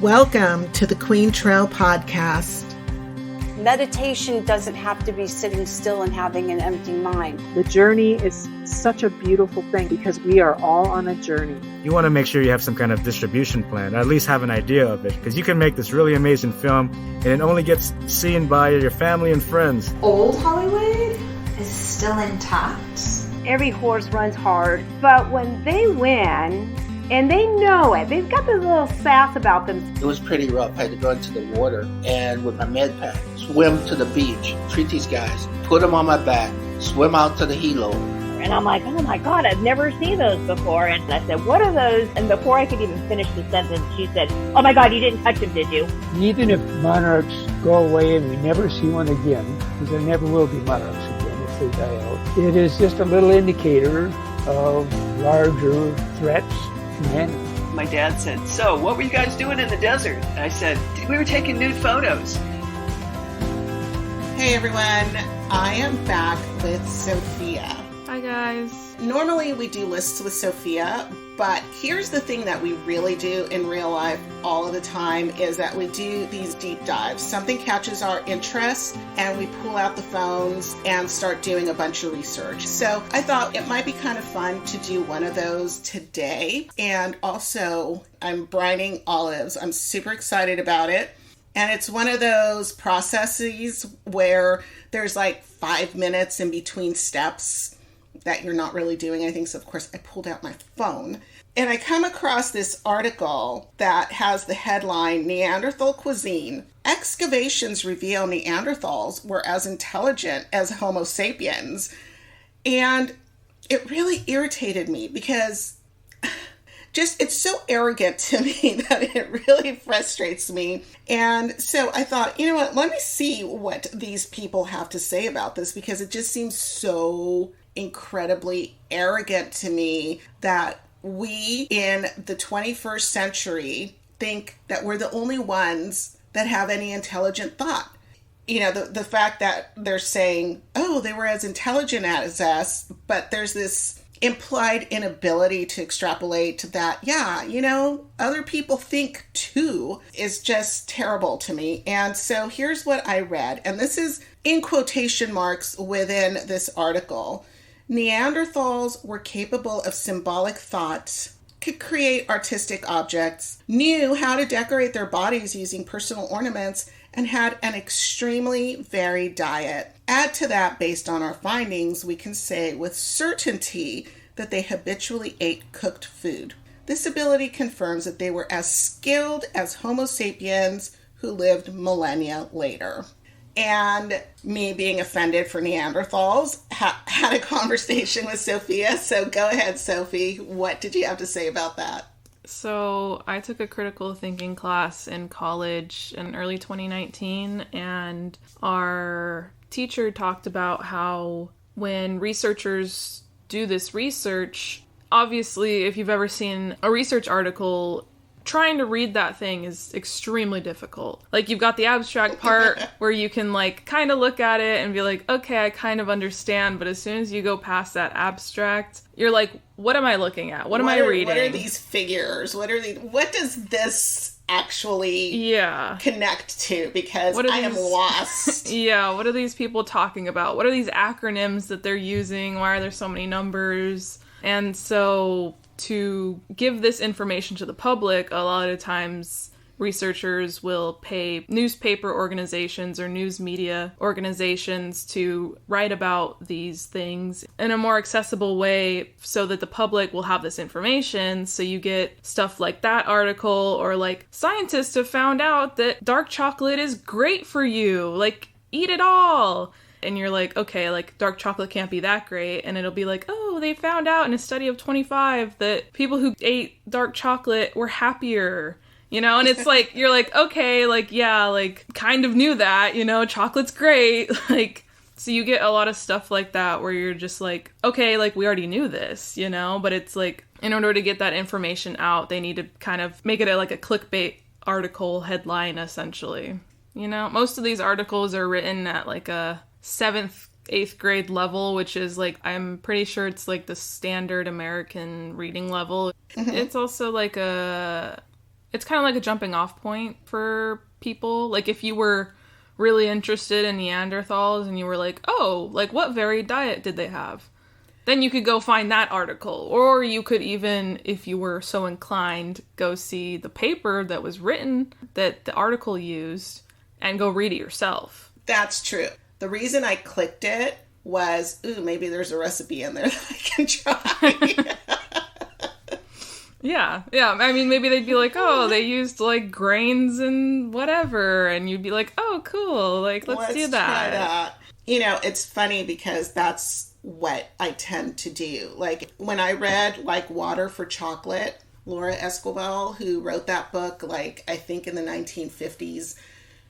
Welcome to the Queen Trail Podcast. Meditation doesn't have to be sitting still and having an empty mind. The journey is such a beautiful thing because we are all on a journey. You want to make sure you have some kind of distribution plan, or at least have an idea of it, because you can make this really amazing film and it only gets seen by your family and friends. Old Hollywood is still intact. Every horse runs hard, but when they win, and they know it, they've got this little sass about them. It was pretty rough. I had to go into the water and with my med pack, swim to the beach, treat these guys, put them on my back, swim out to the helo. And I'm like, oh my God, I've never seen those before. And I said, what are those? And before I could even finish the sentence, she said, oh my God, you didn't touch them, did you? Even if monarchs go away and we never see one again, because there never will be monarchs again if they die out, it is just a little indicator of larger threats. My dad said, so what were you guys doing in the desert? I said, we were taking nude photos. Hey everyone, I am back with Sophia. Hi guys. Normally we do lists with Sophia, but here's the thing that we really do in real life all of the time is that we do these deep dives. Something catches our interest and we pull out the phones and start doing a bunch of research. So I thought it might be kind of fun to do one of those today. And also I'm brining olives. I'm super excited about it. And it's one of those processes where there's like 5 minutes in between steps that you're not really doing anything. So of course I pulled out my phone and I come across this article that has the headline, Neanderthal Cuisine. Excavations reveal Neanderthals were as intelligent as Homo sapiens. And it really irritated me because it's so arrogant to me that it really frustrates me. And so I thought, you know what, let me see what these people have to say about this because it just seems so incredibly arrogant to me that we in the 21st century think that we're the only ones that have any intelligent thought. You know, the fact that they're saying, oh, they were as intelligent as us, but there's this implied inability to extrapolate that, yeah, you know, other people think too, is just terrible to me. And so here's what I read, and this is in quotation marks within this article. Neanderthals were capable of symbolic thought, could create artistic objects, knew how to decorate their bodies using personal ornaments, and had an extremely varied diet. Add to that, based on our findings, we can say with certainty that they habitually ate cooked food. This ability confirms that they were as skilled as Homo sapiens who lived millennia later. And me being offended for Neanderthals, had a conversation with Sophia. So go ahead, Sophie. What did you have to say about that? So I took a critical thinking class in college in early 2019, and our teacher talked about how when researchers do this research, obviously, if you've ever seen a research article, trying to read that thing is extremely difficult. Like, you've got the abstract part where you can, like, kind of look at it and be like, okay, I kind of understand, but as soon as you go past that abstract, you're like, what am I looking at? What am I reading? What are these figures? What does this actually connect to? Because I am lost. Yeah, what are these people talking about? What are these acronyms that they're using? Why are there so many numbers? And so to give this information to the public, a lot of times researchers will pay newspaper organizations or news media organizations to write about these things in a more accessible way so that the public will have this information. So you get stuff like that article, or like, scientists have found out that dark chocolate is great for you. Like, eat it all. And you're like, okay, like, dark chocolate can't be that great. And it'll be like, oh, they found out in a study of 25 that people who ate dark chocolate were happier, you know? And it's like, you're like, okay, like, yeah, like, kind of knew that, you know, chocolate's great. Like, so you get a lot of stuff like that where you're just like, okay, like, we already knew this, you know? But it's like, in order to get that information out, they need to kind of make it like a clickbait article headline, essentially. You know, most of these articles are written at like a 7th, 8th grade level, which is like, I'm pretty sure it's like the standard American reading level. Mm-hmm. It's also like a it's kind of like a jumping off point for people. Like if you were really interested in Neanderthals and you were like, oh, like what varied diet did they have? Then you could go find that article. Or you could even, if you were so inclined, go see the paper that was written that the article used and go read it yourself. That's true. The reason I clicked it was, ooh, maybe there's a recipe in there that I can try. Yeah. I mean, maybe they'd be like, oh, they used like grains and whatever. And you'd be like, oh, cool. Like, let's do that. Try that. You know, it's funny because that's what I tend to do. Like when I read like Water for Chocolate, Laura Escobar, who wrote that book, like I think in the 1950s,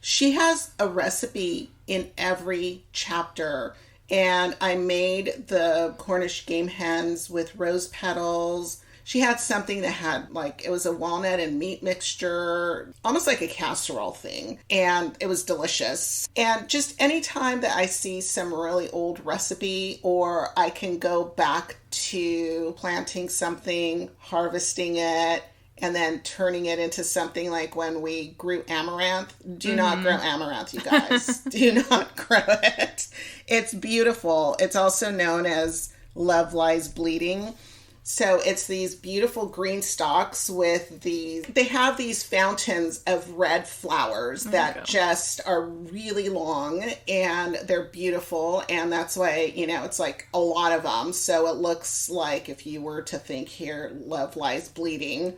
she has a recipe in every chapter. And I made the Cornish game hens with rose petals. She had something that had like, it was a walnut and meat mixture, almost like a casserole thing. And it was delicious. And just anytime that I see some really old recipe, or I can go back to planting something, harvesting it, and then turning it into something like when we grew amaranth. Do not grow amaranth, you guys. Do not grow it. It's beautiful. It's also known as Love Lies Bleeding. So it's these beautiful green stalks with they have these fountains of red flowers that just are really long and they're beautiful. And that's why, you know, it's like a lot of them. So it looks like if you were to think here, Love Lies Bleeding,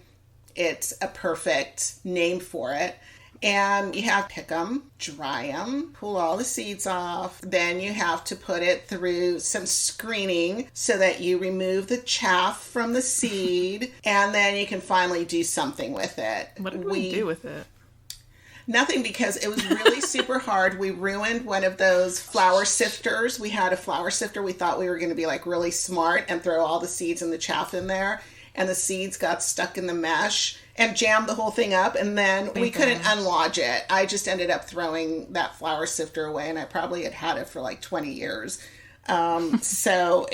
it's a perfect name for it. And you have to pick them, dry them, pull all the seeds off. Then you have to put it through some screening so that you remove the chaff from the seed. And then you can finally do something with it. What did we do with it? Nothing, because it was really super hard. We ruined one of those flour sifters. We had a flour sifter. We thought we were going to be like really smart and throw all the seeds and the chaff in there. And the seeds got stuck in the mesh and jammed the whole thing up, and then we couldn't unlodge it. I just ended up throwing that flour sifter away, and I probably had it for like 20 years. So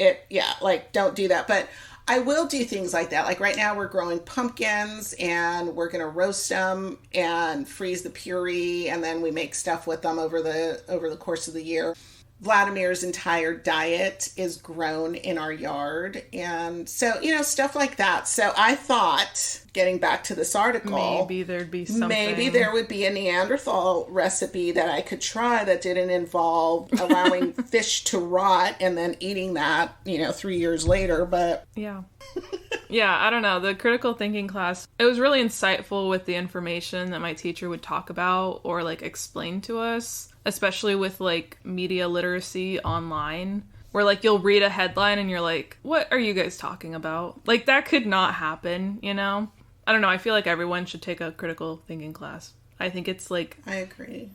don't do that. But I will do things like that. Like right now we're growing pumpkins, and we're going to roast them and freeze the puree, and then we make stuff with them over the course of the year. Vladimir's entire diet is grown in our yard. And so, you know, stuff like that. So I thought, getting back to this article, maybe there'd be something. Maybe there would be a Neanderthal recipe that I could try that didn't involve allowing fish to rot and then eating that, 3 years later. But yeah. Yeah, I don't know. The critical thinking class, it was really insightful with the information that my teacher would talk about or like explain to us, especially with like media literacy online, where like you'll read a headline and you're like, what are you guys talking about? Like that could not happen, you know? I don't know. I feel like everyone should take a critical thinking class. I think it's like... I agree.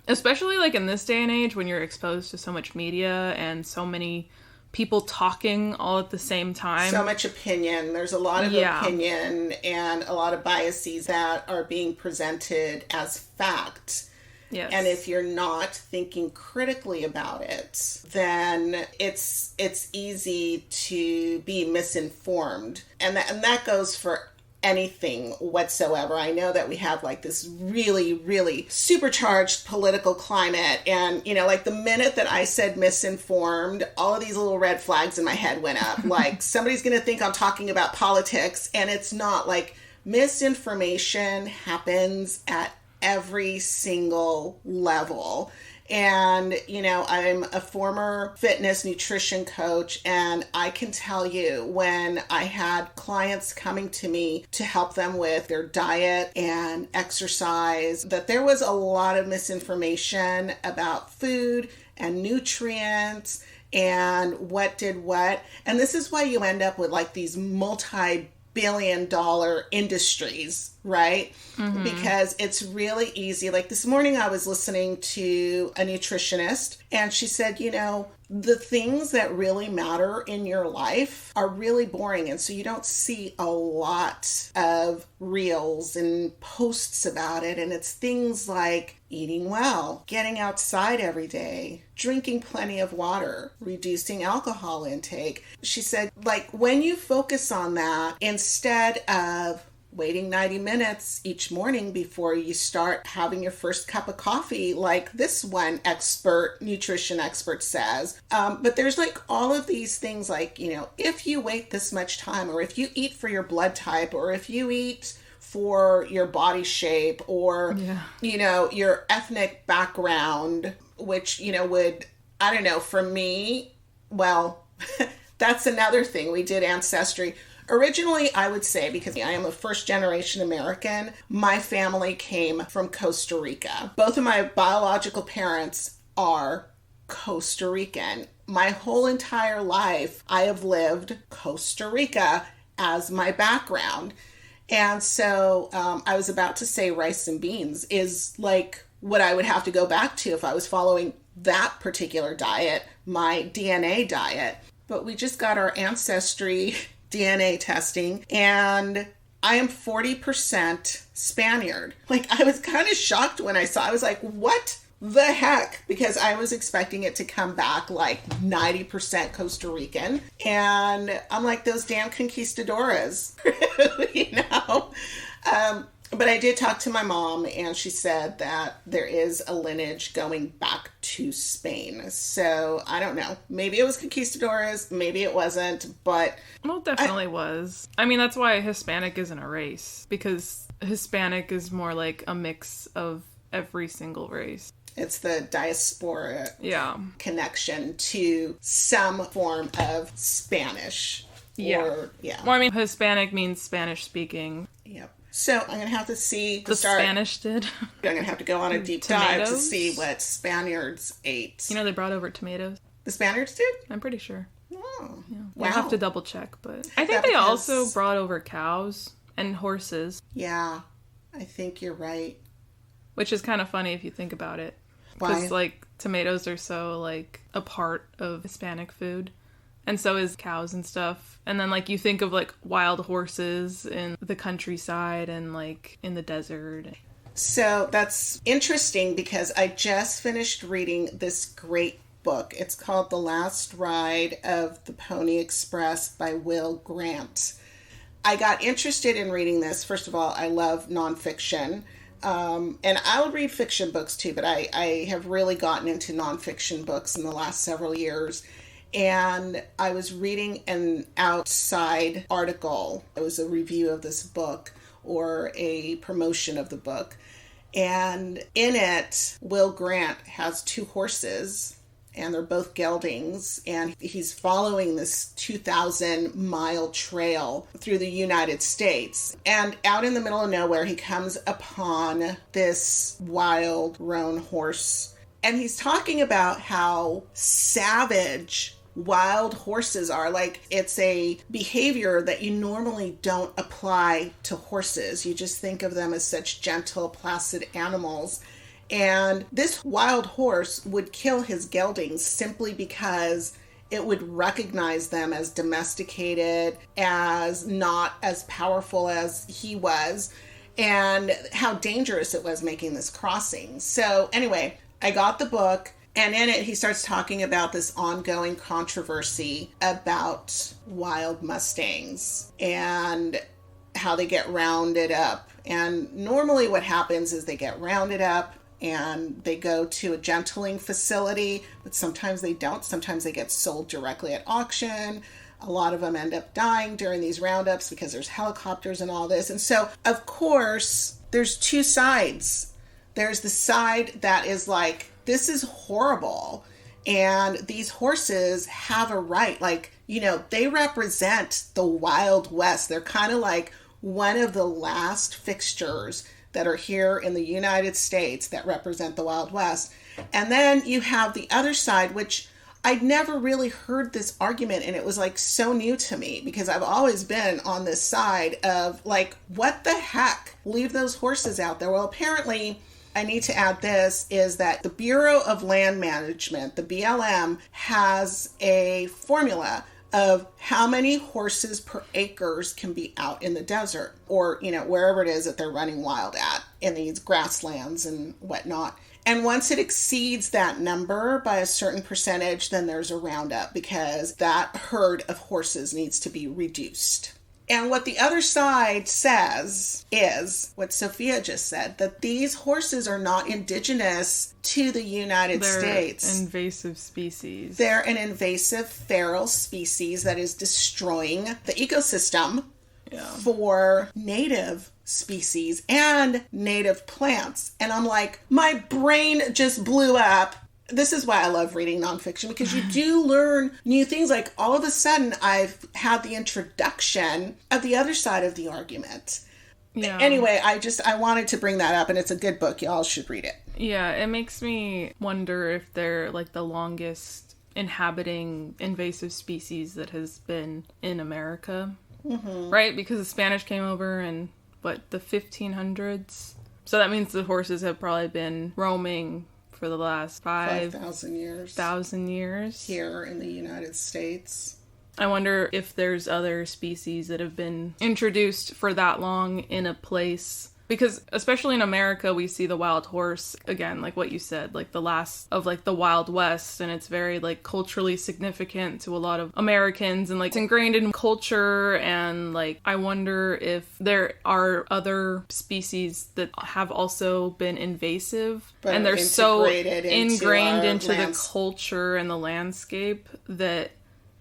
Especially like in this day and age when you're exposed to so much media and so many people talking all at the same time. So much opinion. There's a lot of opinion and a lot of biases that are being presented as fact. Yes. And if you're not thinking critically about it, then it's easy to be misinformed. And that goes for anything whatsoever. I know that we have like this really, really supercharged political climate. And, like the minute that I said misinformed, all of these little red flags in my head went up. Like somebody's going to think I'm talking about politics. And it's not. Like misinformation happens at every single level. And, I'm a former fitness nutrition coach, and I can tell you when I had clients coming to me to help them with their diet and exercise, that there was a lot of misinformation about food and nutrients and what did what. And this is why you end up with like these multi-billion-dollar industries, right? Mm-hmm. Because it's really easy. Like this morning I was listening to a nutritionist and she said, the things that really matter in your life are really boring. And so you don't see a lot of reels and posts about it. And it's things like eating well, getting outside every day, drinking plenty of water, reducing alcohol intake. She said, like, when you focus on that instead of waiting 90 minutes each morning before you start having your first cup of coffee, like this one nutrition expert says. But there's like all of these things like, if you wait this much time, or if you eat for your blood type, or if you eat for your body shape, or, your ethnic background, which, would, I don't know, for me, well, that's another thing. We did Ancestry. Originally, I would say, because I am a first-generation American, my family came from Costa Rica. Both of my biological parents are Costa Rican. My whole entire life, I have lived Costa Rica as my background. And so I was about to say rice and beans is like what I would have to go back to if I was following that particular diet, my DNA diet. But we just got our Ancestry DNA testing, and I am 40% Spaniard. Like, I was kind of shocked when I was like, what the heck? Because I was expecting it to come back like 90% Costa Rican. And I'm like, those damn conquistadoras, But I did talk to my mom, and she said that there is a lineage going back to Spain. So I don't know. Maybe it was conquistadores, maybe it wasn't, but... Well, it definitely was. I mean, that's why Hispanic isn't a race, because Hispanic is more like a mix of every single race. It's the diaspora connection to some form of Spanish. Well, I mean, Hispanic means Spanish speaking. Yep. So I'm going to have to see... Spanish did. I'm going to have to go on a deep dive to see what Spaniards ate. They brought over tomatoes. The Spaniards did? I'm pretty sure. Oh. Yeah. We'll have to double check, but... I think they also brought over cows and horses. Yeah, I think you're right. Which is kind of funny if you think about it. Because, tomatoes are so, a part of Hispanic food. And so is cows and stuff. And then, you think of, wild horses in the countryside and, in the desert. So that's interesting because I just finished reading this great book. It's called The Last Ride of the Pony Express by Will Grant. I got interested in reading this. First of all, I love nonfiction. And I'll read fiction books too, but I have really gotten into nonfiction books in the last several years. And I was reading an outside article. It was a review of this book or a promotion of the book. And in it, Will Grant has two horses, and they're both geldings, and he's following this 2,000-mile trail through the United States. And out in the middle of nowhere, he comes upon this wild roan horse, and he's talking about how savage wild horses are. It's a behavior that you normally don't apply to horses. You just think of them as such gentle, placid animals. And this wild horse would kill his geldings simply because it would recognize them as domesticated, as not as powerful as he was, and how dangerous it was making this crossing. So anyway, I got the book, and in it he starts talking about this ongoing controversy about wild Mustangs and how they get rounded up. And normally what happens is they get rounded up and they go to a gentling facility, but sometimes they don't. Sometimes they get sold directly at auction. A lot of them end up dying during these roundups because there's helicopters and all this. And so, of course, there's two sides. There's the side that is this is horrible. And these horses have a right. They represent the Wild West. They're kind of like one of the last fixtures that are here in the United States that represent the Wild West. And then you have the other side, which I'd never really heard this argument, and it was so new to me because I've always been on this side of what the heck? Leave those horses out there. Well, apparently, I need to add this, is that the Bureau of Land Management, the BLM, has a formula of how many horses per acres can be out in the desert or, wherever it is that they're running wild at in these grasslands and whatnot. And once it exceeds that number by a certain percentage, then there's a roundup because that herd of horses needs to be reduced. And what the other side says is what Sophia just said, that these horses are not indigenous to the United States. They're invasive species. They're an invasive feral species that is destroying the ecosystem for native species and native plants. And I'm like, my brain just blew up. This is why I love reading nonfiction, because you do learn new things. Like, all of a sudden, I've had the introduction of the other side of the argument. Yeah. Anyway, I wanted to bring that up, and it's a good book. Y'all should read it. Yeah, it makes me wonder if they're like the longest inhabiting invasive species that has been in America. Mm-hmm. Right? Because the Spanish came over in, the 1500s? So that means the horses have probably been roaming for the last 5,000 years. Here in the United States. I wonder if there's other species that have been introduced for that long in a place. Because especially in America, we see the wild horse, again, like what you said, like the last of like the Wild West. And it's very like culturally significant to a lot of Americans and like it's ingrained in culture. And like, I wonder if there are other species that have also been invasive. But and they're so ingrained into the culture and the landscape that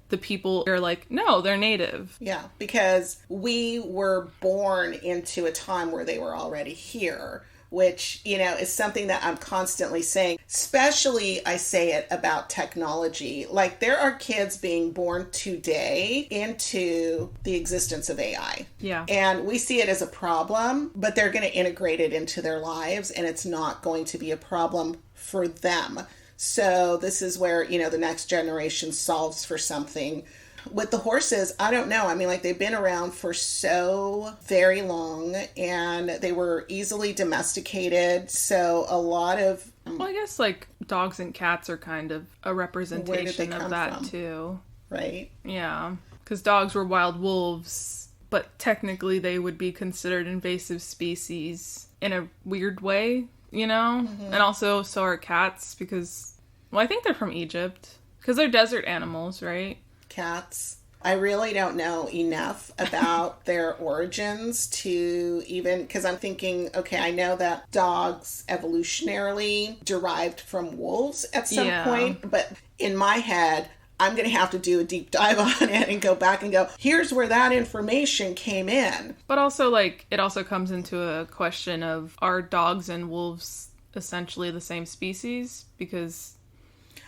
the people are like, no, they're native. Yeah, because we were born into a time where they were already here, which, is something that I'm constantly saying. Especially, I say it about technology. Like, there are kids being born today into the existence of AI. Yeah. And we see it as a problem, but they're going to integrate it into their lives, and it's not going to be a problem for them. So this is where, the next generation solves for something. With the horses, I don't know. I mean, like, they've been around for so very long, and they were easily domesticated. So a lot of... Well, I guess, like, dogs and cats are kind of a representation of that, from? Too. Right? Yeah. Because dogs were wild wolves, but technically they would be considered invasive species in a weird way. Mm-hmm. And also so are cats because, I think they're from Egypt because they're desert animals, right? Cats. I really don't know enough about their origins to even, because I'm thinking, okay, I know that dogs evolutionarily derived from wolves at some point, but in my head, I'm going to have to do a deep dive on it and go back and go, here's where that information came in. But also, like, it also comes into a question of, are dogs and wolves essentially the same species? Because...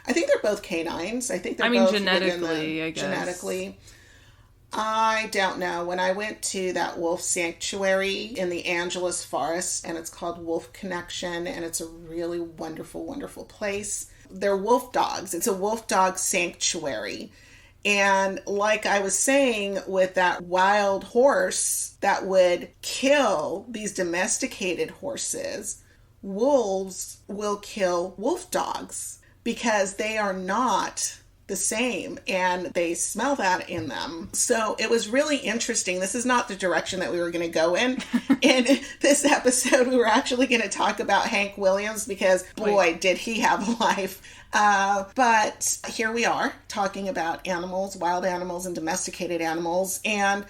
I think they're both canines. I think they're both genetically, I guess. Genetically. I don't know. When I went to that wolf sanctuary in the Angeles Forest, and it's called Wolf Connection, and it's a really wonderful, wonderful place. They're wolf dogs. It's a wolf dog sanctuary. And like I was saying with that wild horse that would kill these domesticated horses, wolves will kill wolf dogs because they are not the same and they smell that in them. So it was really interesting. This is not the direction that we were going to go in. In this episode, we were actually going to talk about Hank Williams because, boy, did he have a life. But here we are talking about animals, wild animals and domesticated animals. And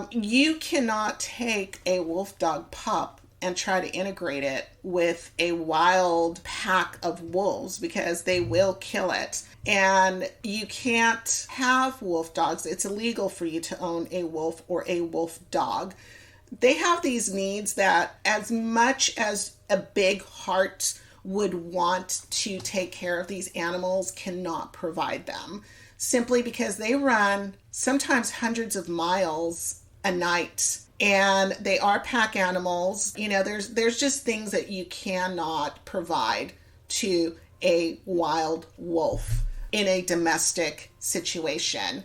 you cannot take a wolf dog pup and try to integrate it with a wild pack of wolves because they will kill it. And you can't have wolf dogs. It's illegal for you to own a wolf or a wolf dog. They have these needs that, as much as a big heart would want to take care of these animals, cannot provide them, simply because they run sometimes hundreds of miles a night. And they are pack animals. There's just things that you cannot provide to a wild wolf in a domestic situation.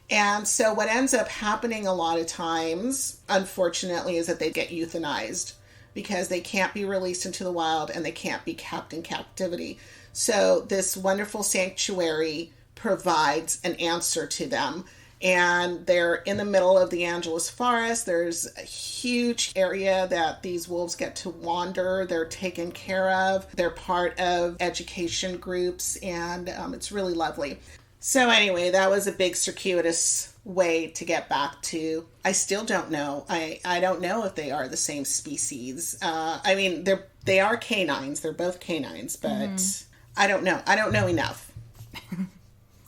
And so what ends up happening a lot of times, unfortunately, is that they get euthanized because they can't be released into the wild and they can't be kept in captivity. So this wonderful sanctuary provides an answer to them. And they're in the middle of the Angeles Forest. There's a huge area that these wolves get to wander. They're taken care of. They're part of education groups, and it's really lovely. So anyway, that was a big circuitous way to get back to, I still don't know. I don't know if they are the same species. I mean, they are canines. They're both canines, but I don't know. I don't know enough.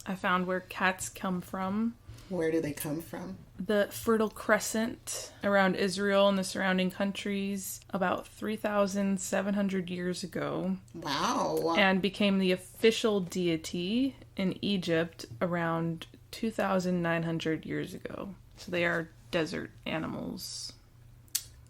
I found where cats come from. Where do they come from? The Fertile Crescent around Israel and the surrounding countries about 3,700 years ago. Wow. And became the official deity in Egypt around 2,900 years ago. So they are desert animals.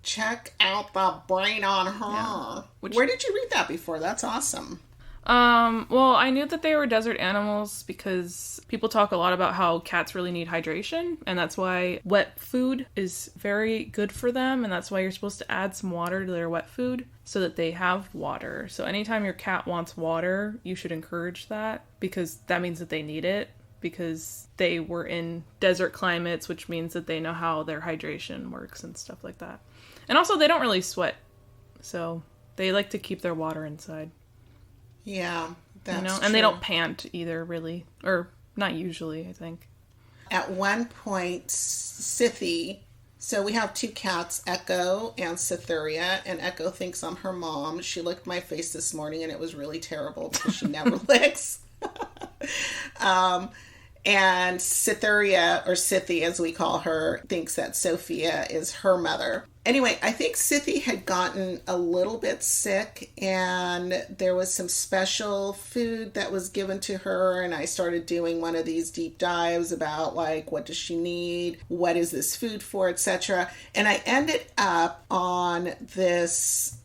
Check out the brain on her. Yeah. Where did you read that before? That's awesome. Well, I knew that they were desert animals because people talk a lot about how cats really need hydration, and that's why wet food is very good for them, and that's why you're supposed to add some water to their wet food so that they have water. So anytime your cat wants water, you should encourage that, because that means that they need it, because they were in desert climates, which means that they know how their hydration works and stuff like that. And also, they don't really sweat, so they like to keep their water inside. Yeah, that's true. And they don't pant either, really. Or not usually, I think. At one point, Scythie, so we have two cats, Echo and Cytherea, and Echo thinks I'm her mom. She licked my face this morning, and it was really terrible because she never licks. And Cytherea, or Scythie as we call her, thinks that Sophia is her mother. Anyway, I think Scythie had gotten a little bit sick, and there was some special food that was given to her, and I started doing one of these deep dives about, like, what does she need, what is this food for, etc. And I ended up on this,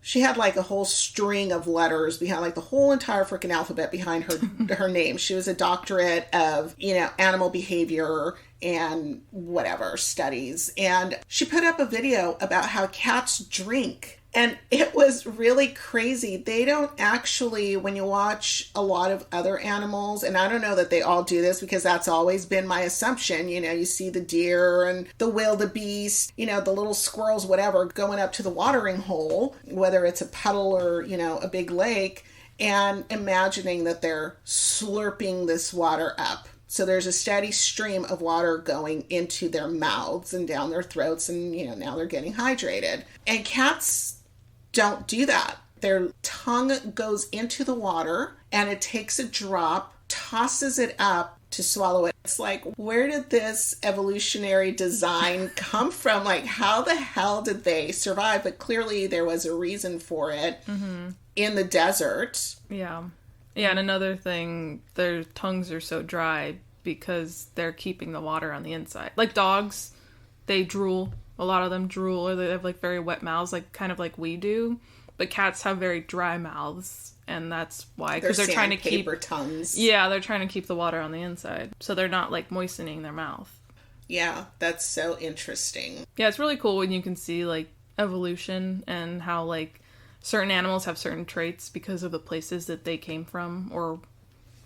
she had like a whole string of letters behind, like the whole entire freaking alphabet behind her name. She was a doctorate of, animal behavior and whatever studies. And she put up a video about how cats drink. And it was really crazy. They don't actually, when you watch a lot of other animals, and I don't know that they all do this because that's always been my assumption. You see the deer and the wildebeest, the little squirrels, whatever, going up to the watering hole, whether it's a puddle or, a big lake, and imagining that they're slurping this water up. So there's a steady stream of water going into their mouths and down their throats, and, now they're getting hydrated. And cats don't do that. Their tongue goes into the water, and it takes a drop, tosses it up to swallow it. It's like, where did this evolutionary design come from? Like, how the hell did they survive? But clearly there was a reason for it in the desert. Yeah. Yeah, and another thing, their tongues are so dry because they're keeping the water on the inside. Like dogs, they drool. A lot of them drool, or they have like very wet mouths, like kind of like we do. But cats have very dry mouths, and that's why, because they're trying to keep tongues. Yeah, they're trying to keep the water on the inside, so they're not like moistening their mouth. Yeah, that's so interesting. Yeah, it's really cool when you can see like evolution and how like certain animals have certain traits because of the places that they came from or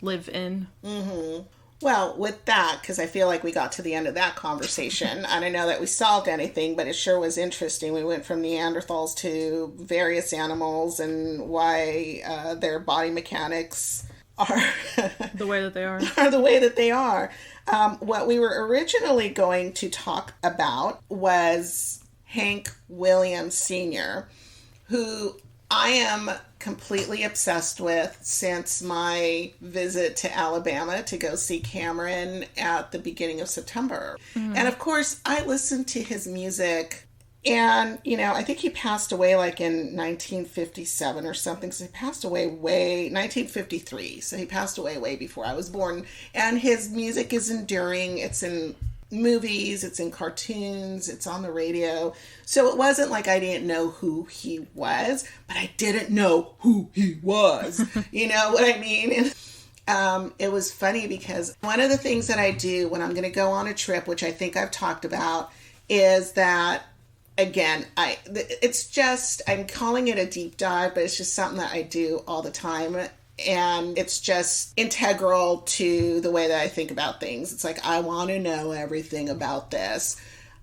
live in. Mm-hmm. Well, with that, because I feel like we got to the end of that conversation, I don't know that we solved anything, but it sure was interesting. We went from Neanderthals to various animals and why their body mechanics are the way that they are. Are the way that they are. What we were originally going to talk about was Hank Williams Sr., who I am completely obsessed with since my visit to Alabama to go see Cameron at the beginning of September. Mm-hmm. And of course, I listened to his music, and, I think he passed away like in 1957 or something. So he passed away 1953. So he passed away way before I was born. And his music is enduring. It's in movies, it's in cartoons, it's on the radio. So it wasn't like I didn't know who he was, but I didn't know who he was. You know what I mean? It was funny because one of the things that I do when I'm going to go on a trip, which I think I've talked about, is that, again, I'm calling it a deep dive, but it's just something that I do all the time. And it's just integral to the way that I think about things. It's like, I want to know everything about this.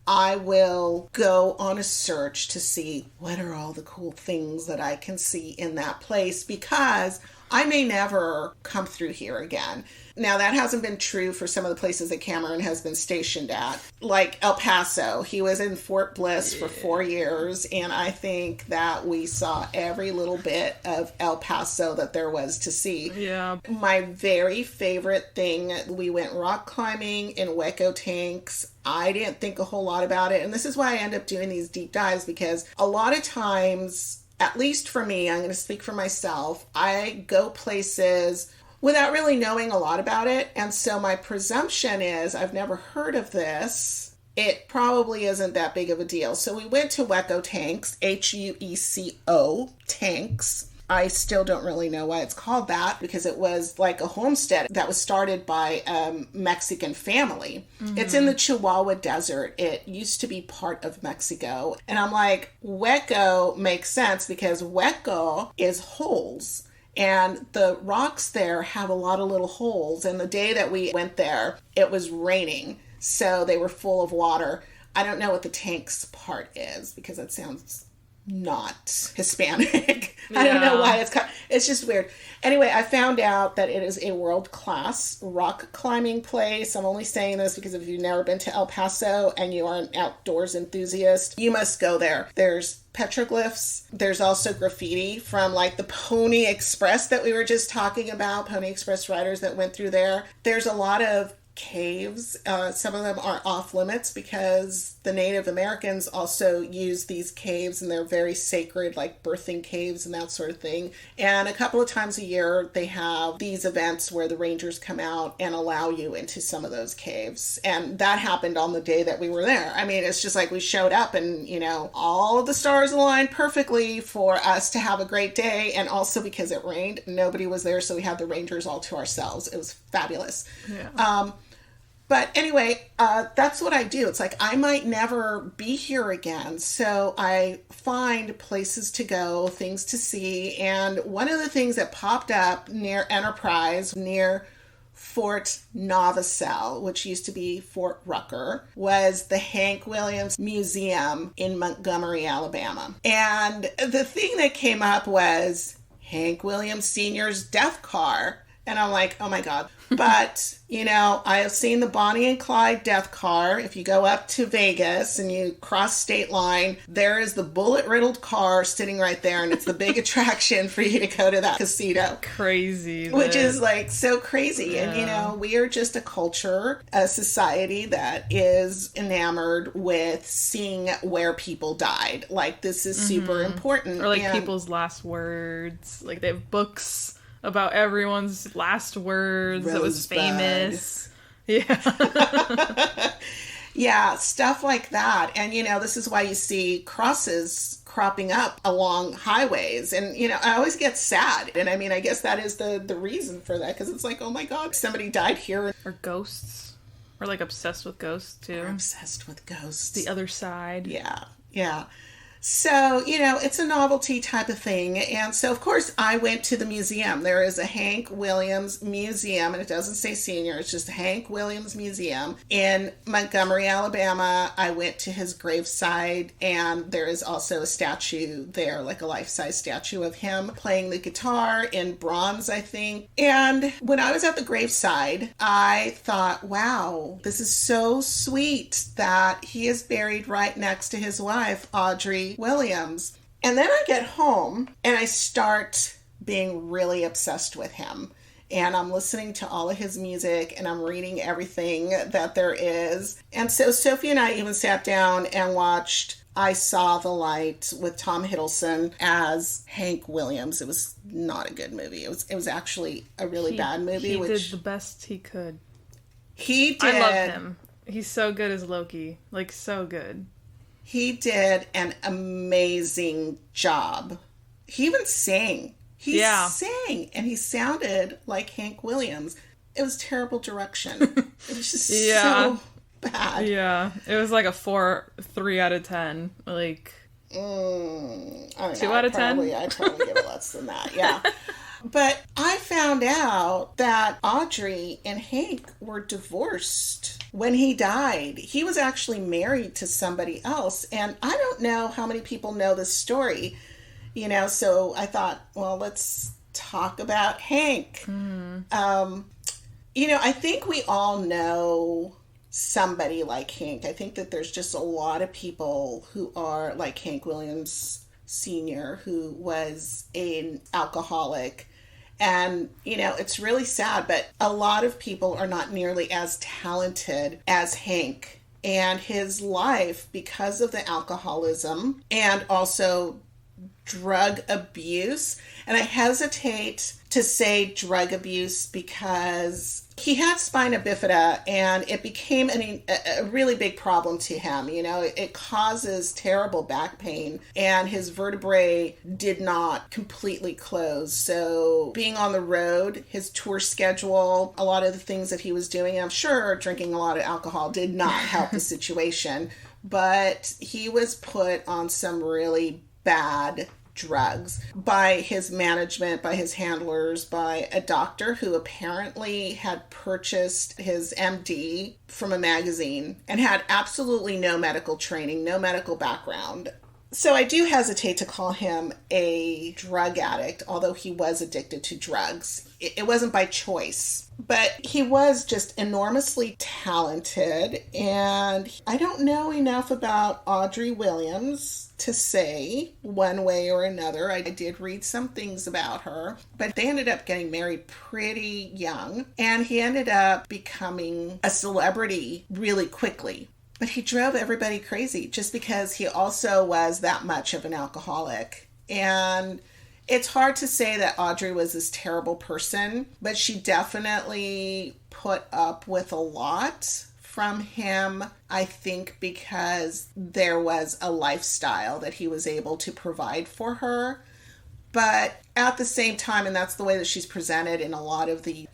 I will go on a search to see what are all the cool things that I can see in that place, because I may never come through here again. Now, that hasn't been true for some of the places that Cameron has been stationed at, like El Paso. He was in Fort Bliss for 4 years, and I think that we saw every little bit of El Paso that there was to see. Yeah. My very favorite thing, we went rock climbing in Hueco tanks. I didn't think a whole lot about it, and this is why I end up doing these deep dives, because a lot of times, at least for me, I'm going to speak for myself, I go places without really knowing a lot about it. And so my presumption is, I've never heard of this. It probably isn't that big of a deal. So we went to Hueco tanks, Hueco tanks. I still don't really know why it's called that, because it was like a homestead that was started by a Mexican family. Mm-hmm. It's in the Chihuahua Desert. It used to be part of Mexico. And I'm like, Hueco makes sense because Hueco is holes. And the rocks there have a lot of little holes. And the day that we went there, it was raining. So they were full of water. I don't know what the tanks part is, because that sounds not Hispanic. Yeah. I don't know why it's just weird. Anyway, I found out that it is a world-class rock climbing place. I'm only saying this because if you've never been to El Paso and you are an outdoors enthusiast, you must go there. There's petroglyphs. There's also graffiti from like the Pony Express that we were just talking about, Pony Express riders that went through there. There's a lot of caves. Some of them are off limits because the Native Americans also use these caves, and they're very sacred, like birthing caves and that sort of thing. And a couple of times a year they have these events where the rangers come out and allow you into some of those caves. And that happened on the day that we were there. I mean, it's just like we showed up and, you know, all of the stars aligned perfectly for us to have a great day. And also because it rained, nobody was there, so we had the rangers all to ourselves. It was fabulous. Yeah. But anyway, that's what I do. It's like I might never be here again. So I find places to go, things to see. And one of the things that popped up near Enterprise, near Fort Navasel, which used to be Fort Rucker, was the Hank Williams Museum in Montgomery, Alabama. And the thing that came up was Hank Williams Sr.'s death car. And I'm like, oh my God. But, you know, I have seen the Bonnie and Clyde death car. If you go up to Vegas and you cross state line, there is the bullet-riddled car sitting right there. And it's the big attraction for you to go to that casino. Crazy. Which is like so crazy. Yeah. And, you know, we are just a culture, a society that is enamored with seeing where people died. Like, this is super important. Or like people's last words. Like, they have books about everyone's last words. Rosebud. That was famous. Yeah. Yeah, stuff like that. And, you know, this is why you see crosses cropping up along highways. And, you know, I always get sad. And I mean, I guess that is the reason for that, because it's like, oh my God, somebody died here. Or ghosts. We're like obsessed with ghosts too. We're obsessed with ghosts. The other side. Yeah. Yeah. So, you know, it's a novelty type of thing. And so, of course, I went to the museum. There is a Hank Williams Museum, and it doesn't say senior, it's just Hank Williams Museum in Montgomery, Alabama. I went to his graveside, and there is also a statue there, like a life-size statue of him playing the guitar in bronze, I think. And when I was at the graveside, I thought, wow, this is so sweet that he is buried right next to his wife, Audrey Williams. And then I get home and I start being really obsessed with him. And I'm listening to all of his music and I'm reading everything that there is. And so Sophie and I even sat down and watched I Saw the Light with Tom Hiddleston as Hank Williams. It was not a good movie. It was actually a really bad movie. He did the best he could. He did. I love him. He's so good as Loki. Like, so good. He did an amazing job. He even sang. He sang, and he sounded like Hank Williams. It was terrible direction. It was just so bad. Yeah, it was like a 3 out of 10. Like, I don't know, 2 out of 10? I'd probably give it less than that, yeah. But I found out that Audrey and Hank were divorced when he died. He was actually married to somebody else. And I don't know how many people know this story, you know, so I thought, well, let's talk about Hank. I think we all know somebody like Hank. I think that there's just a lot of people who are like Hank Williams Sr., who was an alcoholic. And, it's really sad, but a lot of people are not nearly as talented as Hank. And his life, because of the alcoholism and also drug abuse, and I hesitate to say drug abuse because he had spina bifida and it became a really big problem to him. It causes terrible back pain and his vertebrae did not completely close. So being on the road, his tour schedule, a lot of the things that he was doing, I'm sure drinking a lot of alcohol did not help the situation, but he was put on some really bad drugs by his management, by his handlers, by a doctor who apparently had purchased his MD from a magazine and had absolutely no medical training, no medical background. So I do hesitate to call him a drug addict, although he was addicted to drugs. It wasn't by choice, but he was just enormously talented. And I don't know enough about Audrey Williams to say one way or another. I did read some things about her, but they ended up getting married pretty young, and he ended up becoming a celebrity really quickly. But he drove everybody crazy just because he also was that much of an alcoholic. And it's hard to say that Audrey was this terrible person, but she definitely put up with a lot from him, I think, because there was a lifestyle that he was able to provide for her. But at the same time, and that's the way that she's presented in a lot of the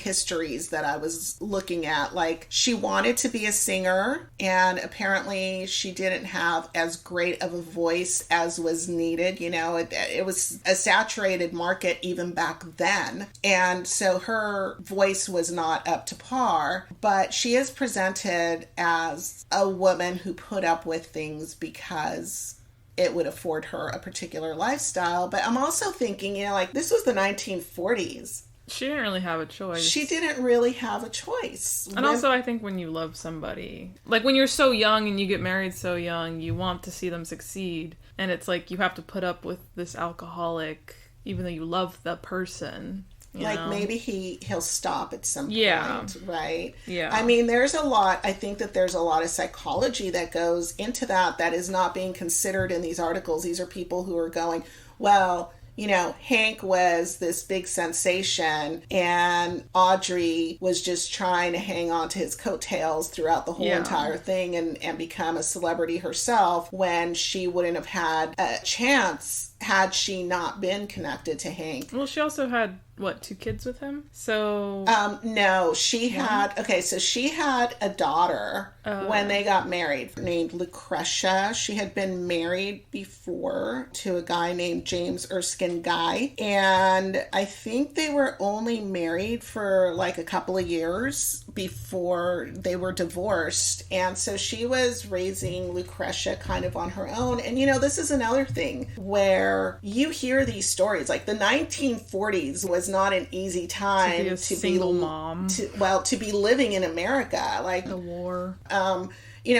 histories that I was looking at, like she wanted to be a singer and apparently she didn't have as great of a voice as was needed. It was a saturated market even back then. And so her voice was not up to par, but she is presented as a woman who put up with things because it would afford her a particular lifestyle. But I'm also thinking, this was the 1940s. She didn't really have a choice. She didn't really have a choice. And also, I think when you love somebody, like when you're so young and you get married so young, you want to see them succeed. And it's like you have to put up with this alcoholic, even though you love the person. Maybe he'll stop at some point, right? Yeah. I mean, I think that there's a lot of psychology that goes into that is not being considered in these articles. These are people who are going, well, Hank was this big sensation and Audrey was just trying to hang on to his coattails throughout the whole entire thing and become a celebrity herself when she wouldn't have had a chance had she not been connected to Hank. Well, she also had, 2 kids with him? So... No, she had a daughter when they got married named Lucretia. She had been married before to a guy named James Erskine Guy. And I think they were only married for like a couple of years before they were divorced. And so she was raising Lucretia kind of on her own. And this is another thing where you hear these stories. Like the 1940s was not an easy time to be a single mom. To be living in America, like the war.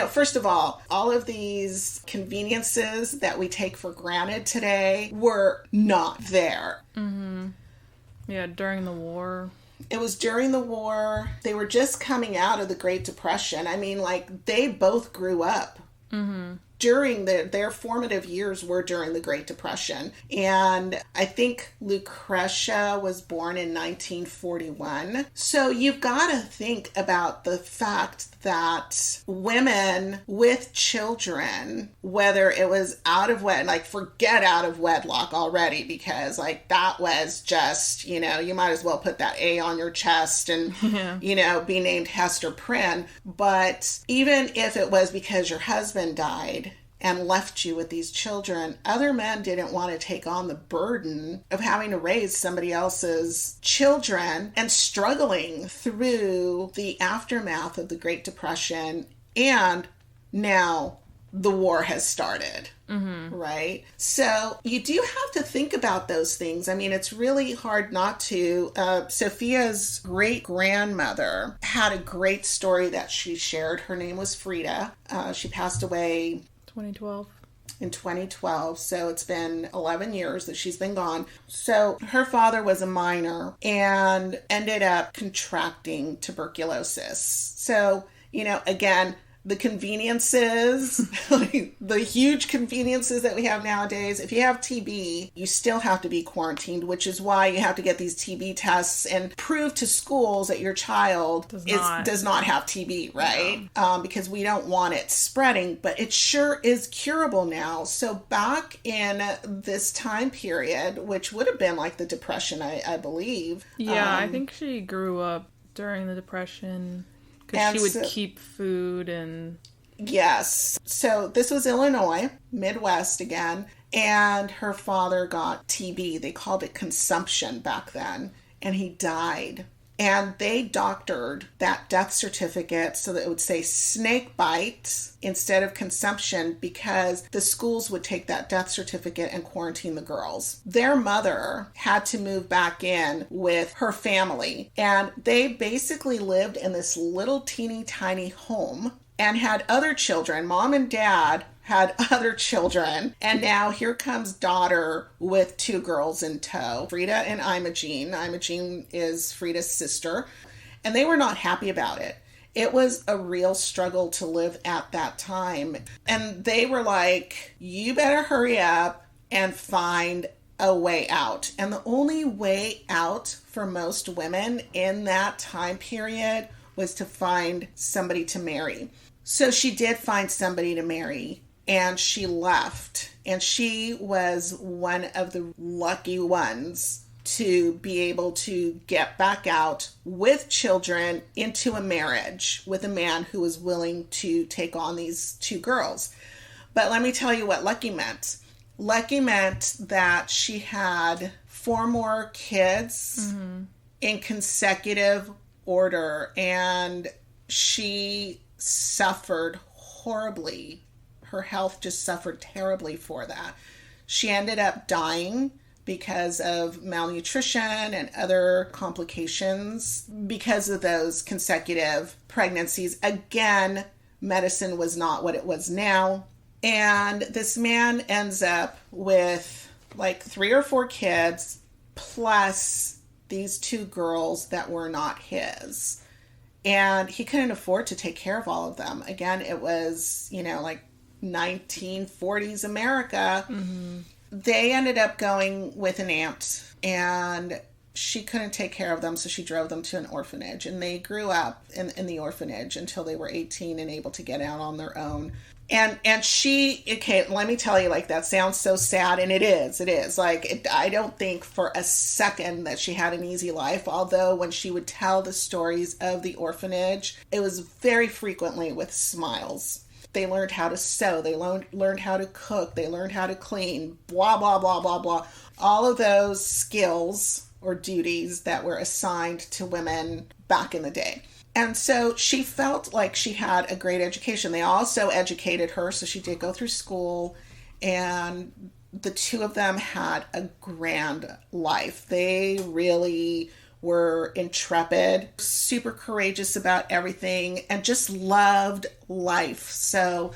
First of all of these conveniences that we take for granted today were not there. Mm-hmm. Yeah, during the war. It was during the war. They were just coming out of the Great Depression. I mean, they both grew up. Mm-hmm. During their formative years were during the Great Depression. And I think Lucretia was born in 1941. So you've got to think about the fact that women with children, whether it was forget out of wedlock already, because that was just, you might as well put that A on your chest and, be named Hester Prynne. But even if it was because your husband died and left you with these children, other men didn't want to take on the burden of having to raise somebody else's children and struggling through the aftermath of the Great Depression. And now the war has started. right? So you do have to think about those things. I mean, it's really hard not to. Sophia's great-grandmother had a great story that she shared. Her name was Frida. She passed away 2012. In 2012, so it's been 11 years that she's been gone. So her father was a miner and ended up contracting tuberculosis. So, you know, again, the conveniences, the huge conveniences that we have nowadays. If you have TB, you still have to be quarantined, which is why you have to get these TB tests and prove to schools that your child does not have TB, right? Because we don't want it spreading, but it sure is curable now. So back in this time period, which would have been like the Depression, I believe. Yeah, I think she grew up during the Depression. Because she would keep food and... Yes. So this was Illinois, Midwest again, and her father got TB. They called it consumption back then, and he died. And they doctored that death certificate so that it would say snake bite instead of consumption because the schools would take that death certificate and quarantine the girls. Their mother had to move back in with her family, and they basically lived in this little teeny tiny home and had other children. Mom and dad had other children, and now here comes daughter with 2 girls in tow, Frida and Imogene. Imogene is Frida's sister, and they were not happy about it. It was a real struggle to live at that time, and they were like, you better hurry up and find a way out. And the only way out for most women in that time period was to find somebody to marry. So she did find somebody to marry, and she left. And she was one of the lucky ones to be able to get back out with children into a marriage with a man who was willing to take on these 2 girls. But let me tell you what lucky meant. Lucky meant that she had 4 more kids in consecutive order, and she suffered horribly. Her health just suffered terribly for that. She ended up dying because of malnutrition and other complications because of those consecutive pregnancies. Again, medicine was not what it was now. And this man ends up with like 3 or 4 kids plus these 2 girls that were not his. And he couldn't afford to take care of all of them. Again, it was, you know, like 1940s America. They ended up going with an aunt, and she couldn't take care of them, so she drove them to an orphanage. And they grew up in the orphanage until they were 18 and able to get out on their own. And she, okay, let me tell you, like, that sounds so sad, and it is. Like, I don't think for a second that she had an easy life, although when she would tell the stories of the orphanage, it was very frequently with smiles. They learned how to sew, they learned how to cook, they learned how to clean, blah, blah, blah, blah, blah. All of those skills or duties that were assigned to women back in the day. And so she felt like she had a great education. They also educated her, so she did go through school, and the 2 of them had a grand life. They really were intrepid, super courageous about everything, and just loved life. So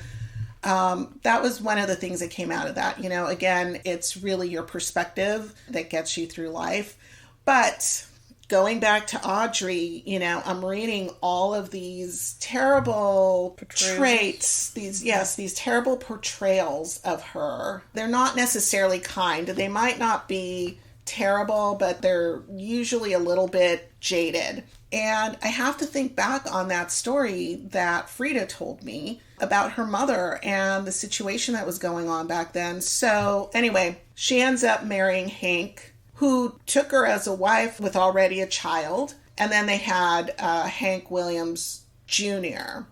that was one of the things that came out of that. You know, again, it's really your perspective that gets you through life. But going back to Audrey, you know, I'm reading all of these terrible traits, these terrible portrayals of her. They're not necessarily kind. They might not be terrible, but they're usually a little bit jaded. And I have to think back on that story that Frida told me about her mother and the situation that was going on back then. So anyway, she ends up marrying Hank, who took her as a wife with already a child. And then they had Hank Williams Jr.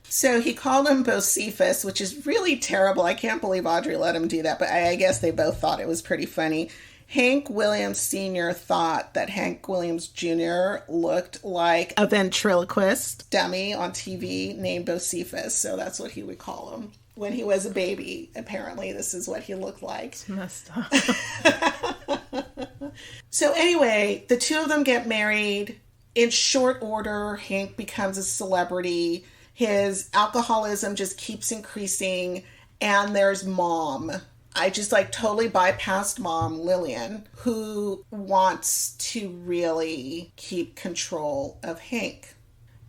So he called him Bocephus, which is really terrible. I can't believe Audrey let him do that, but I guess they both thought it was pretty funny. Hank Williams Sr. thought that Hank Williams Jr. looked like a ventriloquist dummy on TV named Bocephus, so that's what he would call him. when he was a baby. Apparently, this is what he looked like. It's messed up. So anyway, the two of them get married. In short order, Hank becomes a celebrity. His alcoholism just keeps increasing. And there's Mom. I just totally bypassed Mom, Lillian, who wants to really keep control of Hank.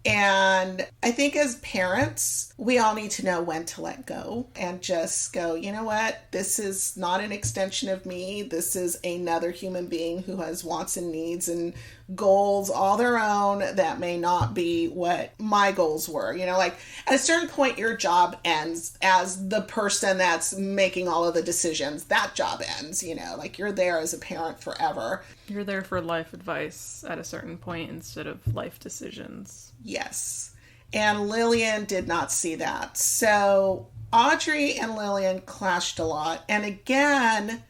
And I think as parents, we all need to know when to let go and just go, you know what? This is not an extension of me. This is another human being who has wants and needs and goals all their own that may not be what my goals were. At a certain point, your job ends as the person that's making all of the decisions. That job ends, you're there as a parent forever. You're there for life advice at a certain point instead of life decisions. Yes. And Lillian did not see that. So Audrey and Lillian clashed a lot. And again,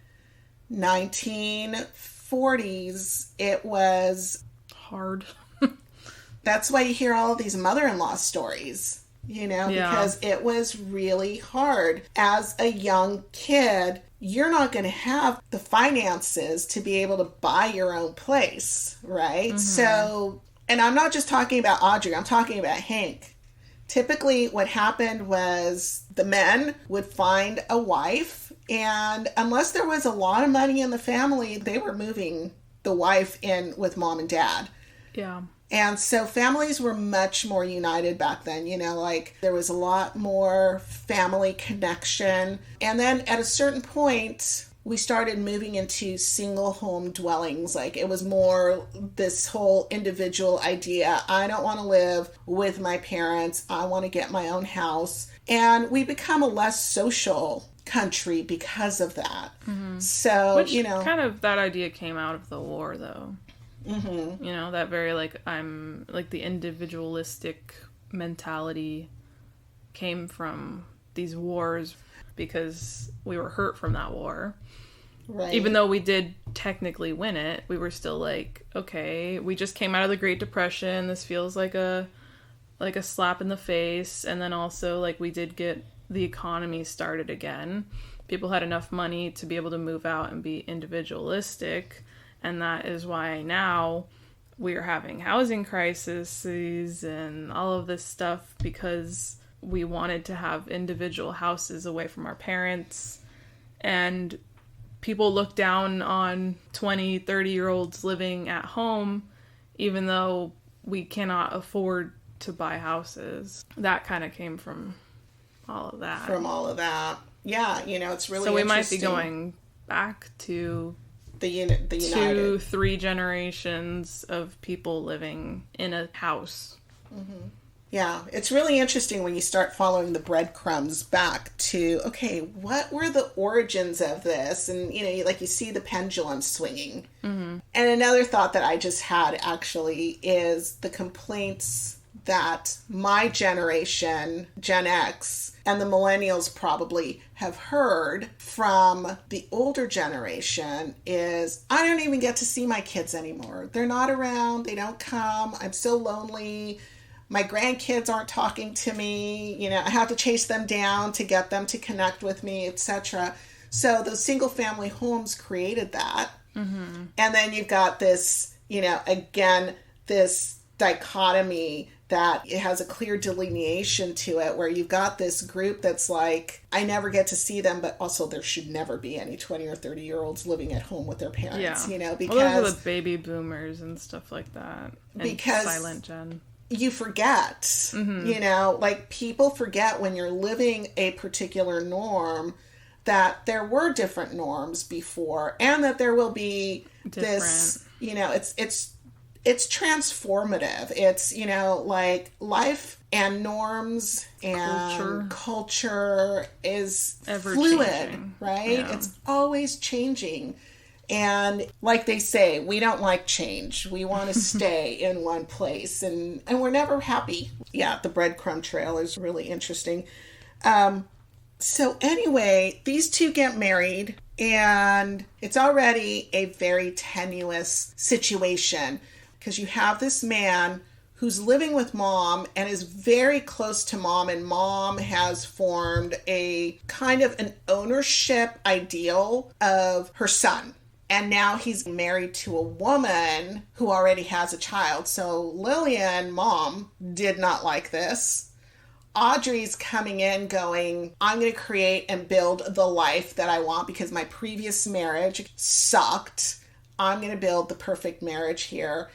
1940s, it was hard. That's why you hear all of these mother-in-law stories, because it was really hard. As a young kid, you're not going to have the finances to be able to buy your own place, right? Mm-hmm. So, and I'm not just talking about Audrey, I'm talking about Hank. Typically, what happened was the men would find a wife, and unless there was a lot of money in the family, they were moving the wife in with Mom and Dad. Yeah. And so families were much more united back then, there was a lot more family connection. And then at a certain point, we started moving into single home dwellings. It was more this whole individual idea. I don't want to live with my parents. I want to get my own house. And we become a less social country because of that. Mm-hmm. So, Which kind of that idea came out of the war, though. Mm-hmm. That very I'm the individualistic mentality came from these wars because we were hurt from that war. Right. Even though we did technically win it, we were still okay, we just came out of the Great Depression. This feels like a slap in the face. And then also we did get the economy started again. People had enough money to be able to move out and be individualistic. And that is why now we are having housing crises and all of this stuff because we wanted to have individual houses away from our parents. And people look down on 20, 30-year-olds living at home, even though we cannot afford to buy houses. That kind of came from all of that. Yeah, it's really So we might interesting. be going back to the United. 2-3 generations of people living in a house. Mm-hmm. Yeah, it's really interesting when you start following the breadcrumbs back to, okay, what were the origins of this? And, you see the pendulum swinging. Mm-hmm. And another thought that I just had actually is the complaints that my generation, Gen X, and the millennials probably have heard from the older generation is, I don't even get to see my kids anymore. They're not around. They don't come. I'm so lonely. My grandkids aren't talking to me. I have to chase them down to get them to connect with me, etc. So those single family homes created that. Mm-hmm. And then you've got this, again, this dichotomy that it has a clear delineation to it where you've got this group that's I never get to see them, but also there should never be any 20 or 30-year-olds living at home with their parents, because... Well, those are the baby boomers and stuff like that. And because Silent Gen. You forget, mm-hmm. People forget when you're living a particular norm that there were different norms before and that there will be this, it's transformative. It's, life and norms and culture is fluid, right? Yeah. It's always changing. And like they say, we don't like change. We want to stay in one place and we're never happy. Yeah, the breadcrumb trail is really interesting. So anyway, these two get married and it's already a very tenuous situation because you have this man who's living with mom and is very close to mom, and mom has formed a kind of an ownership ideal of her son. And now he's married to a woman who already has a child. So Lillian, mom, did not like this. Audrey's coming in going, I'm going to create and build the life that I want because my previous marriage sucked. I'm going to build the perfect marriage here.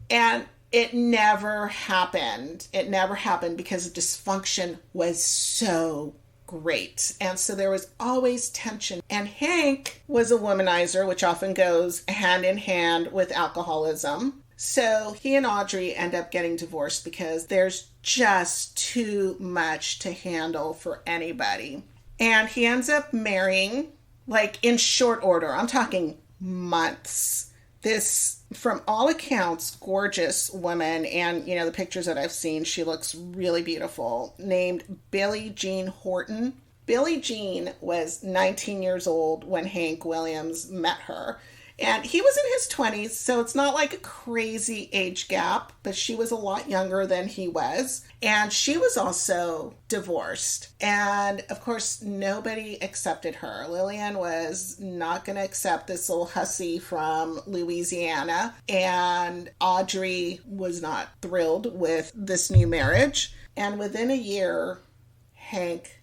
And it never happened. It never happened because the dysfunction was so great. And so there was always tension. And Hank was a womanizer, which often goes hand in hand with alcoholism. So he and Audrey end up getting divorced because there's just too much to handle for anybody. And he ends up marrying, like in short order, I'm talking months, this, from all accounts, gorgeous woman, and the pictures that I've seen, she looks really beautiful, named Billie Jean Horton. Billie Jean was 19 years old when Hank Williams met her. And he was in his 20s, so it's not like a crazy age gap, but she was a lot younger than he was. And she was also divorced. And of course, nobody accepted her. Lillian was not going to accept this little hussy from Louisiana. And Audrey was not thrilled with this new marriage. And within a year, Hank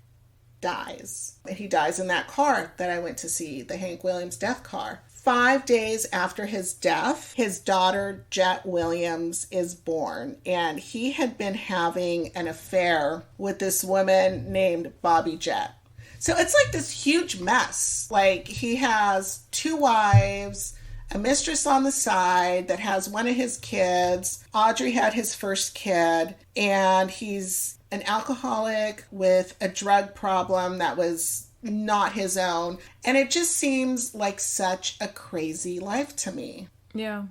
dies. And he dies in that car that I went to see, the Hank Williams death car. 5 days after his death, his daughter, Jet Williams, is born. And he had been having an affair with this woman named Bobby Jet. So it's like this huge mess. Like, he has 2 wives, a mistress on the side that has one of his kids. Audrey had his first kid. And he's an alcoholic with a drug problem that was not his own. And it just seems like such a crazy life to me. Yeah.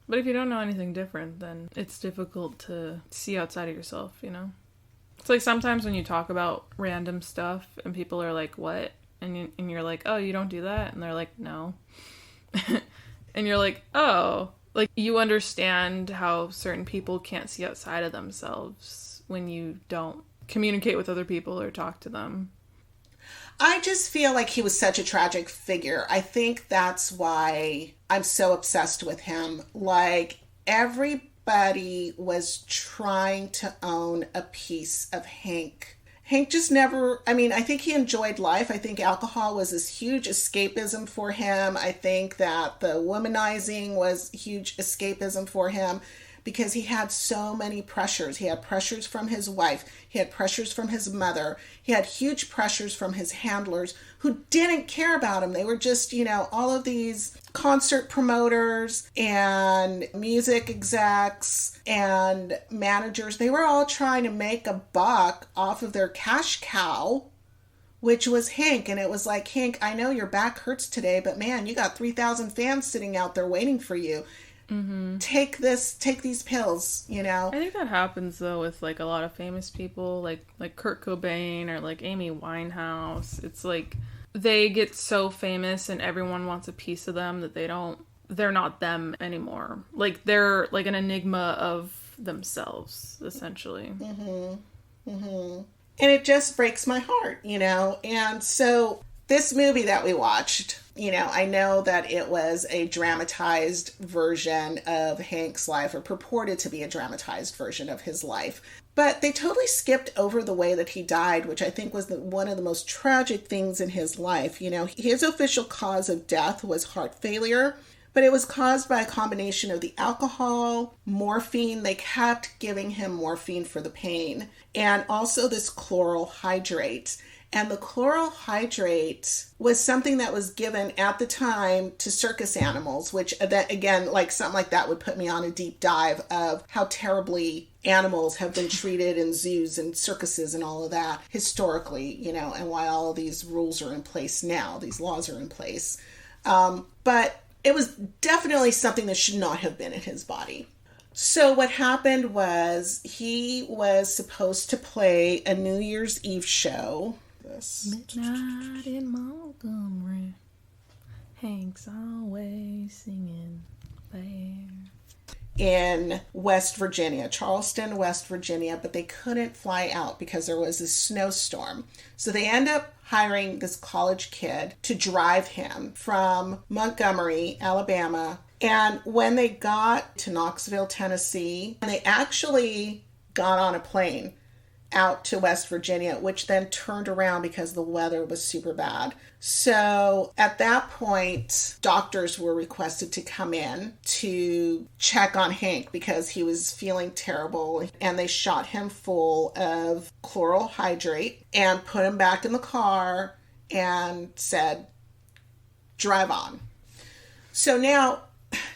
But if you don't know anything different, then it's difficult to see outside of yourself, It's like sometimes when you talk about random stuff and people are like, what? And you're like, oh, you don't do that? And they're like, no. And you're like, oh. Like, you understand how certain people can't see outside of themselves when you don't communicate with other people or talk to them. I just feel like he was such a tragic figure. I think that's why I'm so obsessed with him. Like, everybody was trying to own a piece of Hank. Hank just never, I think he enjoyed life. I think alcohol was this huge escapism for him. I think that the womanizing was huge escapism for him, because he had so many pressures. He had pressures from his wife. He had pressures from his mother. He had huge pressures from his handlers who didn't care about him. They were just, all of these concert promoters and music execs and managers. They were all trying to make a buck off of their cash cow, which was Hank. And it was like, Hank, I know your back hurts today, but man, you got 3,000 fans sitting out there waiting for you. Mm-hmm. Take these pills, I think that happens though with like a lot of famous people, like Kurt Cobain or like Amy Winehouse. It's like they get so famous and everyone wants a piece of them that they're not them anymore. Like, they're like an enigma of themselves, essentially. Mm-hmm. Mm-hmm. And it just breaks my heart, And so this movie that we watched, I know that it was a dramatized version of Hank's life, or purported to be a dramatized version of his life. But they totally skipped over the way that he died, which I think was one of the most tragic things in his life. His official cause of death was heart failure, but it was caused by a combination of the alcohol, morphine. They kept giving him morphine for the pain, and also this chloral hydrate. And the chloral hydrate was something that was given at the time to circus animals, which that, again, like something like that would put me on a deep dive of how terribly animals have been treated in zoos and circuses and all of that historically, and why all of these rules are in place now, these laws are in place. But it was definitely something that should not have been in his body. So what happened was he was supposed to play a New Year's Eve show. Midnight in Montgomery, Hank's always singing there. in West Virginia, Charleston, West Virginia, but they couldn't fly out because there was a snowstorm. So they end up hiring this college kid to drive him from Montgomery, Alabama. And when they got to Knoxville, Tennessee, they actually got on a plane out to West Virginia, which then turned around because the weather was super bad. So at that point, doctors were requested to come in to check on Hank because he was feeling terrible. And they shot him full of chloral hydrate and put him back in the car and said, drive on. So now,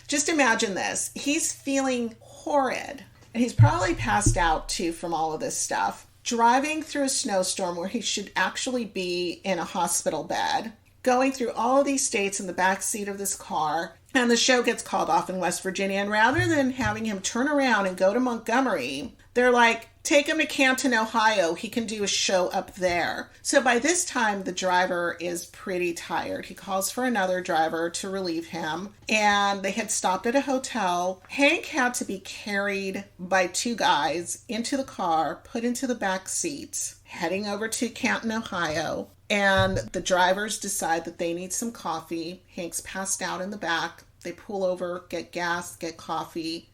just imagine this. He's feeling horrid. And he's probably passed out too from all of this stuff. Driving through a snowstorm where he should actually be in a hospital bed. Going through all of these states in the back seat of this car. And the show gets called off in West Virginia. And rather than having him turn around and go to Montgomery, they're like, take him to Canton, Ohio. He can do a show up there. So by this time, the driver is pretty tired. He calls for another driver to relieve him. And they had stopped at a hotel. Hank had to be carried by two guys into the car, put into the back seat, heading over to Canton, Ohio. And the drivers decide that they need some coffee. Hank's passed out in the back. They pull over, get gas, get coffee.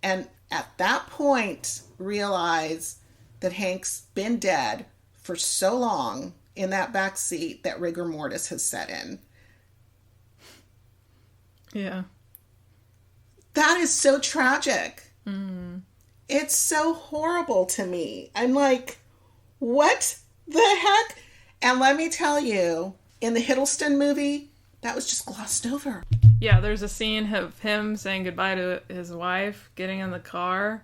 And at that point, realize that Hank's been dead for so long in that back seat that rigor mortis has set in. Yeah. That is so tragic. Mm. It's so horrible to me. I'm like, what the heck? And let me tell you, in the Hiddleston movie, that was just glossed over. Yeah, there's a scene of him saying goodbye to his wife, getting in the car,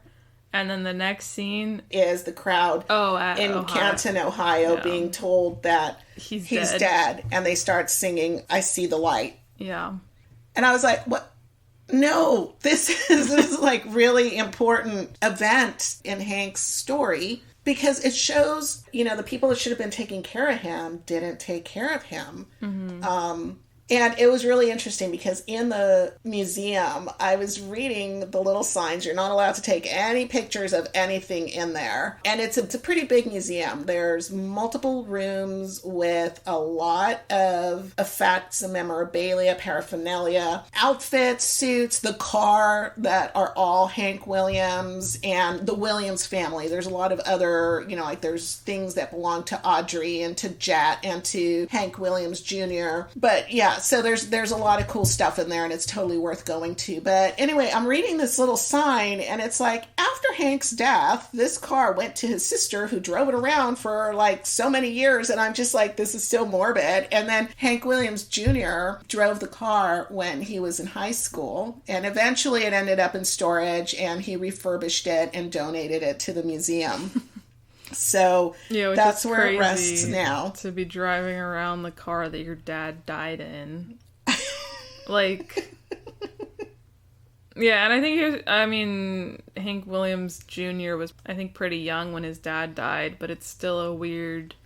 and then the next scene is the crowd in Ohio. Canton, Ohio, being told that he's dead. And they start singing, I See the Light. Yeah. And I was like, what? No, this is like really important event in Hank's story. Because it shows, the people that should have been taking care of him didn't take care of him. Mm-hmm. And it was really interesting because in the museum, I was reading the little signs. You're not allowed to take any pictures of anything in there. And it's a pretty big museum. There's multiple rooms with a lot of effects and memorabilia, paraphernalia, outfits, suits, the car that are all Hank Williams and the Williams family. There's a lot of other, there's things that belong to Audrey and to Jet and to Hank Williams Jr. But yeah, so there's a lot of cool stuff in there and it's totally worth going to. But anyway, I'm reading this little sign and it's like, after Hank's death, this car went to his sister who drove it around for like so many years. And I'm just like, this is so morbid. And then Hank Williams Jr. drove the car when he was in high school. And eventually it ended up in storage and he refurbished it and donated it to the museum. So that's where it rests now. To be driving around the car that your dad died in. Like, yeah, and I think Hank Williams Jr. was, I think, pretty young when his dad died, but it's still a weird,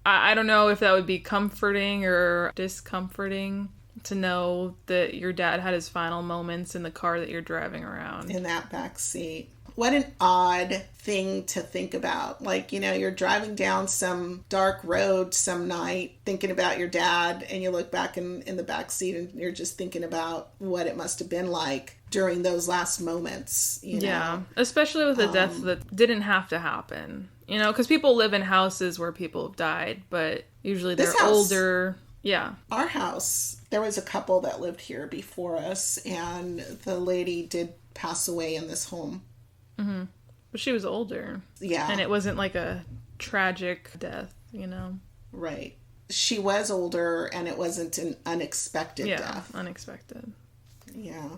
I don't know if that would be comforting or discomforting to know that your dad had his final moments in the car that you're driving around. In that back seat. What an odd thing to think about. Like, you're driving down some dark road some night thinking about your dad and you look back in the back seat and you're just thinking about what it must have been like during those last moments. Yeah, especially with a death that didn't have to happen. Because people live in houses where people have died, but usually they're older. Yeah. Our house, there was a couple that lived here before us and the lady did pass away in this home. Mm-hmm. But she was older. Yeah. And it wasn't like a tragic death, Right. She was older and it wasn't an unexpected death. Yeah, unexpected. Yeah.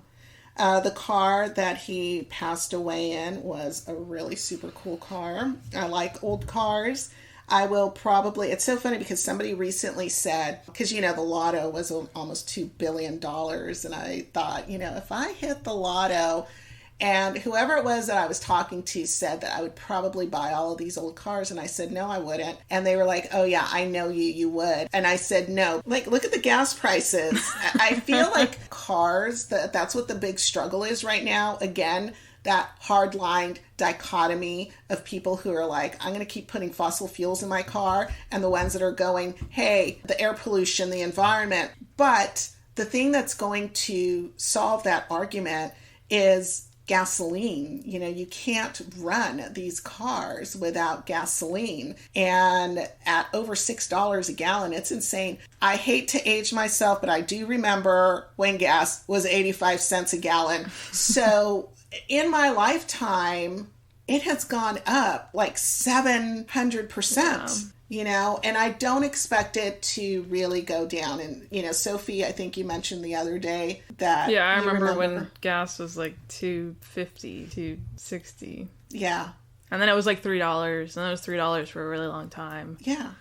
The car that he passed away in was a really super cool car. I like old cars. I will probably, it's so funny because somebody recently said, because, the lotto was almost $2 billion. And I thought, if I hit the lotto, And whoever it was that I was talking to said that I would probably buy all of these old cars. And I said, no, I wouldn't. And they were like, oh yeah, I know you would. And I said, no, like, look at the gas prices. I feel like cars, that's what the big struggle is right now. Again, that hard-lined dichotomy of people who are like, I'm going to keep putting fossil fuels in my car, and the ones that are going, hey, the air pollution, the environment. But the thing that's going to solve that argument is gasoline. You know, you can't run these cars without gasoline. And at over $6 a gallon, it's insane. I hate to age myself, but I do remember when gas was 85 cents a gallon. So in my lifetime, it has gone up like 700%. You know, and I don't expect it to really go down. And, you know, Sophie, I think you mentioned the other day that... Yeah, I remember when gas was like $2.50, $2.60. Yeah. And then it was like $3, and then it was $3 for a really long time. Yeah.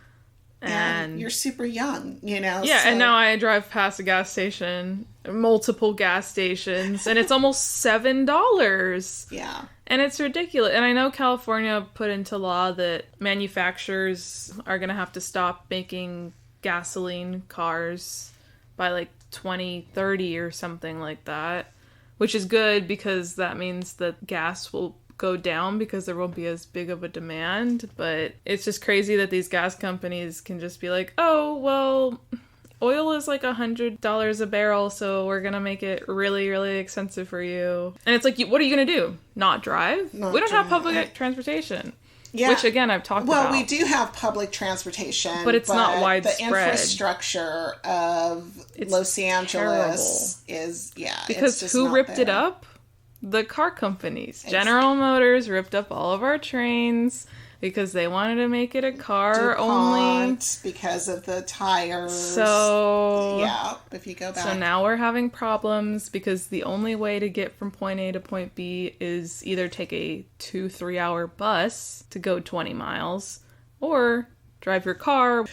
And you're super young, you know? Yeah, so... and now I drive past a gas station, multiple gas stations, and it's almost $7. Yeah. And it's ridiculous. And I know California put into law that manufacturers are going to have to stop making gasoline cars by like 2030 or something like that, which is good because that means that gas will go down because there won't be as big of a demand. But it's just crazy that these gas companies can just be like, oh, well, oil is like $100 a barrel, so we're gonna make it really, really expensive for you. And it's like, what are you gonna do? Not drive? We don't have public transportation. Yeah. Which, again, I've talked about. Well, we do have public transportation. But it's not widespread. The infrastructure of Los Angeles is, because it's who ripped it up? The car companies. Exactly. General Motors ripped up all of our trains because they wanted to make it a car DuPont, only. Because of the tires. So... yeah, if you go back. So now we're having problems because the only way to get from point A to point B is either take a 2-3 hour bus to go 20 miles or drive your car.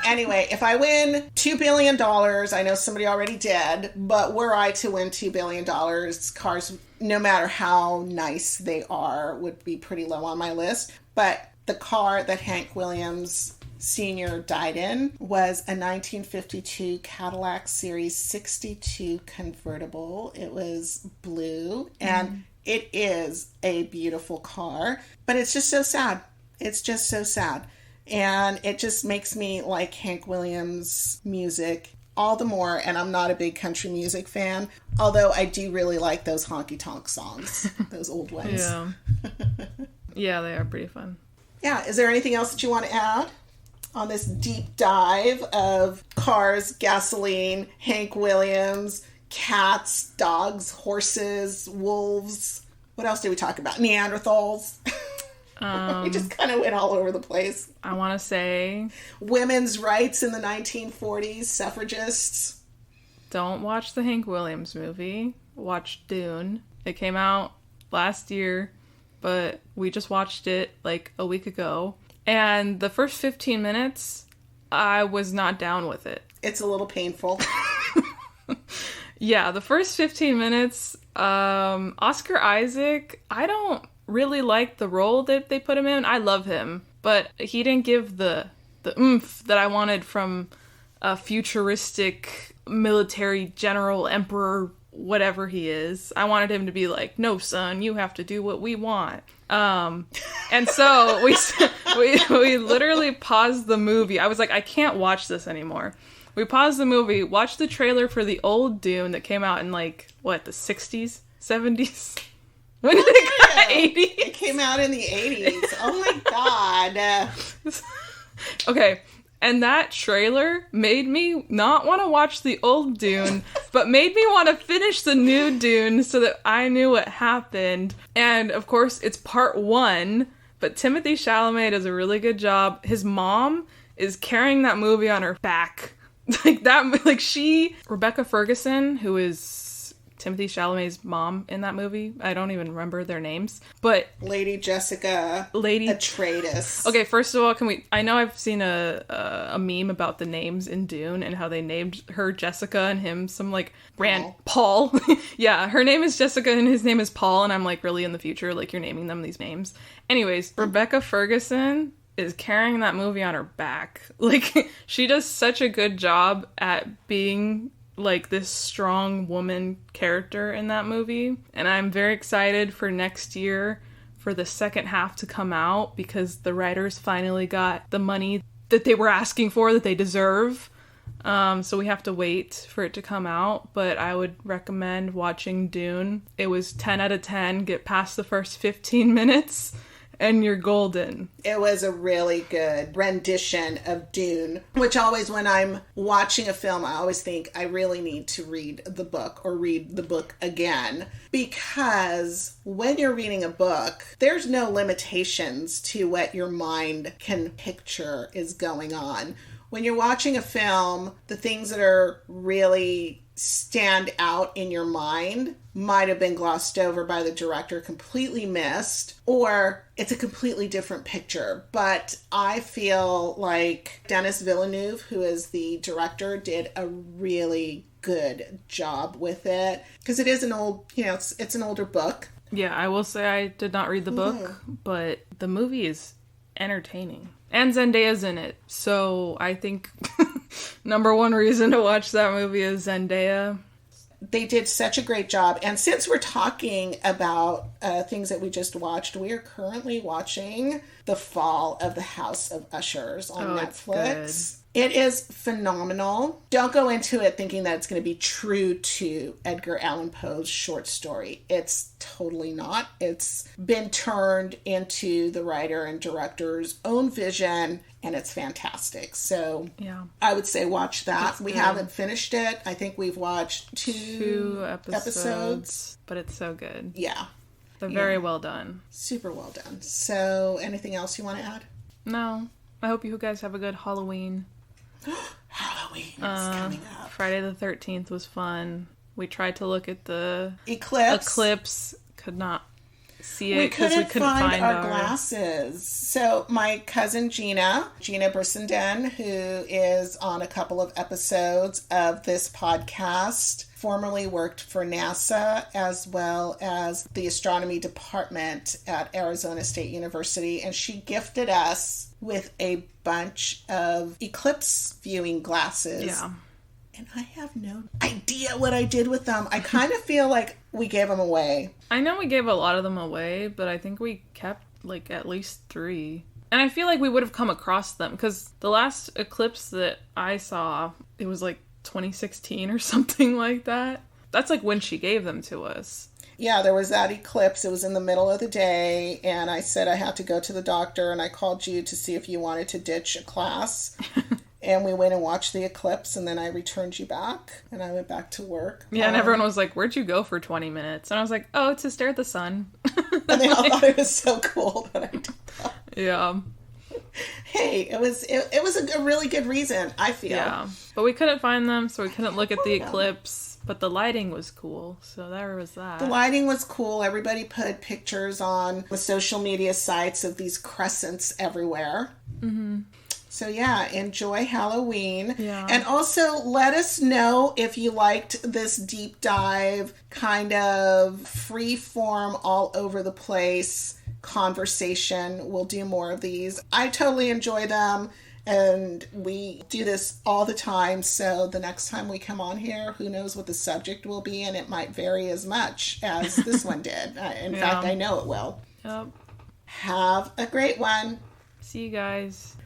Anyway, if I win $2 billion, I know somebody already did, but were I to win $2 billion, cars, no matter how nice they are, would be pretty low on my list. But the car that Hank Williams Sr. died in was a 1952 Cadillac Series 62 convertible. It was blue, and it is a beautiful car, but it's just so sad. It's just so sad. And it just makes me like Hank Williams music all the more. And I'm not a big country music fan, although I do really like those honky tonk songs, those old ones. Yeah. Yeah, they are pretty fun. Yeah. Is there anything else that you want to add on this deep dive of cars, gasoline, Hank Williams, cats, dogs, horses, wolves? What else did we talk about? Neanderthals. We just kind of went all over the place. I want to say... women's rights in the 1940s, suffragists. Don't watch the Hank Williams movie. Watch Dune. It came out last year, but we just watched it like a week ago. And the first 15 minutes, I was not down with it. It's a little painful. Yeah, the first 15 minutes, Oscar Isaac, I don't really like the role that they put him in. I love him, but he didn't give the oomph that I wanted from a futuristic military general, emperor, whatever he is. I wanted him to be like, no, son, you have to do what we want. And so we literally paused the movie. I was like, I can't watch this anymore. We paused the movie, watched the trailer for the old Dune that came out in like, what, the 60s? 70s? When did it come out? 80s? It came out in the 80s. Oh my god. Okay, and that trailer made me not want to watch the old Dune, but made me want to finish the new Dune so that I knew what happened. And of course, it's part 1, but Timothée Chalamet does a really good job. His mom is carrying that movie on her back. Rebecca Ferguson, who is Timothée Chalamet's mom in that movie. I don't even remember their names, but Lady Jessica Atreides. Okay, first of all, I know I've seen a meme about the names in Dune and how they named her Jessica and him some like Paul. Yeah, her name is Jessica and his name is Paul, and I'm like, really, in the future, like, you're naming them these names? Anyways, Rebecca Ferguson is carrying that movie on her back. Like, she does such a good job at being like this strong woman character in that movie, and I'm very excited for next year for the second half to come out, because the writers finally got the money that they were asking for, that they deserve. So we have to wait for it to come out, but I would recommend watching Dune. It was 10 out of 10. Get past the first 15 minutes and you're golden. It was a really good rendition of Dune, which always, when I'm watching a film, I always think I really need to read the book or read the book again. Because when you're reading a book, there's no limitations to what your mind can picture is going on. When you're watching a film, the things that are really stand out in your mind might have been glossed over by the director, completely missed, or it's a completely different picture. But I feel like Denis Villeneuve, who is the director, did a really good job with it, because it is an old, it's an older book. Yeah, I will say I did not read the book, but the movie is entertaining. And Zendaya's in it. So I think number one reason to watch that movie is Zendaya. They did such a great job. And since we're talking about things that we just watched, we are currently watching The Fall of the House of Ushers on Netflix. It is phenomenal. Don't go into it thinking that it's going to be true to Edgar Allan Poe's short story. It's totally not. It's been turned into the writer and director's own vision, and it's fantastic. So yeah, I would say watch that. We haven't finished it. I think we've watched two episodes. But it's so good. Yeah. They're very well done. Super well done. So anything else you want to add? No. I hope you guys have a good Halloween. Halloween is coming up. Friday the 13th was fun. We tried to look at the eclipse. Could not see it because we couldn't find our glasses. So my cousin Gina Brissenden, who is on a couple of episodes of this podcast, formerly worked for NASA as well as the astronomy department at Arizona State University, and she gifted us with a bunch of eclipse viewing glasses. Yeah. And I have no idea what I did with them. I kind of feel like we gave them away. I know we gave a lot of them away, but I think we kept like at least 3. And I feel like we would have come across them, because the last eclipse that I saw, it was like 2016 or something like that. That's like when she gave them to us. Yeah, there was that eclipse. It was in the middle of the day, and I said I had to go to the doctor, and I called you to see if you wanted to ditch a class. And we went and watched the eclipse, and then I returned you back, and I went back to work. Yeah, and everyone was like, where'd you go for 20 minutes? And I was like, oh, to stare at the sun. And they all thought it was so cool that I did that. Yeah. Hey, it was a really good reason, I feel. Yeah, but we couldn't find them, so we couldn't look at the eclipse. But the lighting was cool, so there was that. The lighting was cool. Everybody put pictures on the social media sites of these crescents everywhere. Mm-hmm. So yeah, enjoy Halloween. Yeah. And also let us know if you liked this deep dive, kind of free form, all over the place conversation. We'll do more of these. I totally enjoy them. And we do this all the time, so the next time we come on here, who knows what the subject will be, and it might vary as much as this one did. In fact, I know it will. Yep. Have a great one. See you guys.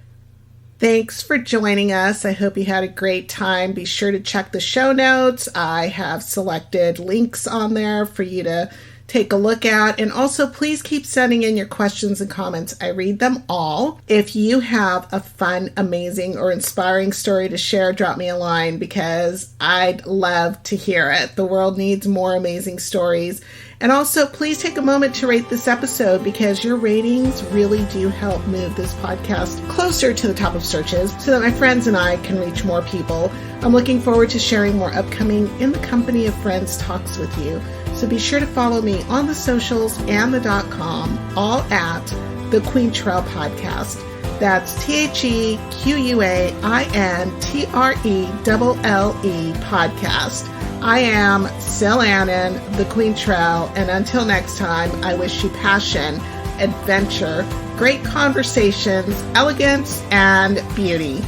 Thanks for joining us. I hope you had a great time. Be sure to check the show notes. I have selected links on there for you to take a look at. And also, please keep sending in your questions and comments. I read them all. If you have a fun, amazing, or inspiring story to share, drop me a line because I'd love to hear it. The world needs more amazing stories. And also, please take a moment to rate this episode because your ratings really do help move this podcast closer to the top of searches so that my friends and I can reach more people. I'm looking forward to sharing more upcoming In the Company of Friends talks with you. So be sure to follow me on the socials and the .com, all at The Queentrell Podcast. That's TheQuaintrelle Podcast. I am Sil Annan, the Queentrell, and until next time, I wish you passion, adventure, great conversations, elegance, and beauty.